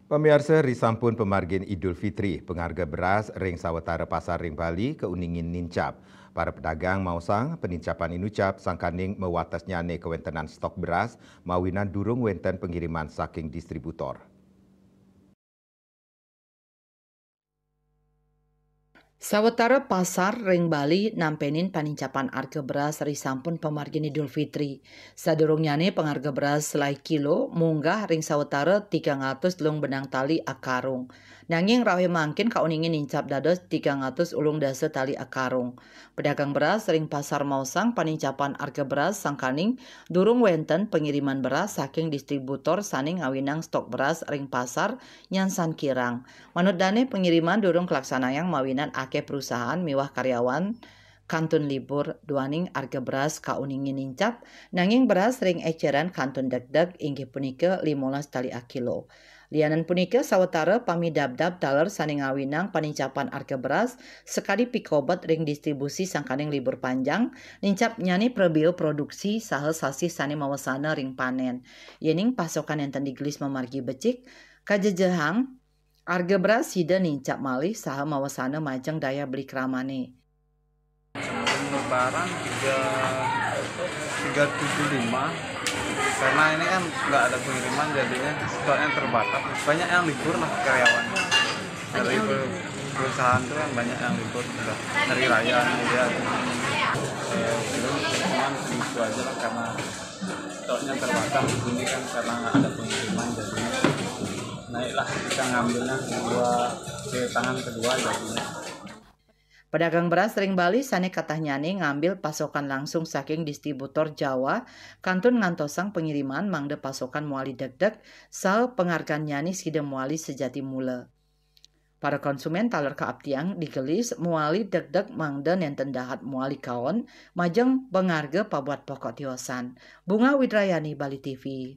Pemirsa risampun pemargin Idul Fitri, pengharga beras ring sawetara pasar ring Bali keuningin nincap. Para pedagang mausang penincapan inucap sangkaning mewatasnya kewentenan stok beras mawinan durung wenten pengiriman saking distributor. Sawetara pasar ring Bali nampenin panincapan harga beras risampun pemargin Idul Fitri. Sadurungyane pengharga beras selai kilo munggah ring sawetara 300 lung benang tali akarung. Nanging rawe mangkin kauningin nincap dados 300 ulung dasa tali akarung. Pedagang beras ring pasar mausang panincapan harga beras sangkaning durung wenten pengiriman beras saking distributor saning ngawinang stok beras ring pasar nyansan kirang. Manut dane pengiriman durung kelaksanayang mawinan ake perusahaan miwah karyawan kantun libur duaning harga beras kauningin nincap nanging beras ring eceran kantun degdeg inggih punika 15 tali a kilo. Lianan punika sawetara pamidabdab taler saning ngawinang panincapan harga beras sekali pikobet ring distribusi sangkaning libur panjang nincap nyani prebio produksi saha sasi sani mawasana ring panen. Yening pasokan enten digelis memargi becik kajejehang harga beras sida nincap malih saha mawasana majeng daya beli keramane. Lebaran 375 karena ini kan nggak ada pengiriman jadinya stoknya terbatas, banyak yang libur lah karyawan dari perusahaan tuh kan banyak yang libur udah hari raya dia cuman itu aja lah karena stoknya terbatas di sini kan karena nggak ada pengiriman jadinya naiklah kita ngambilnya ke tangan kedua jadinya. Pedagang beras ring Bali sane katanyane ngambil pasokan langsung saking distributor Jawa, kantun ngantosang pengiriman mangde pasokan muali degdeg, sal penghargaan nyani sida muali sejati mula. Para konsumen taler kaaptiang digelis muali degdeg mangde nenten dahat muali kaon, majeng pengharga pabuat pokok tiosan. Bunga Widrayani, Bali TV.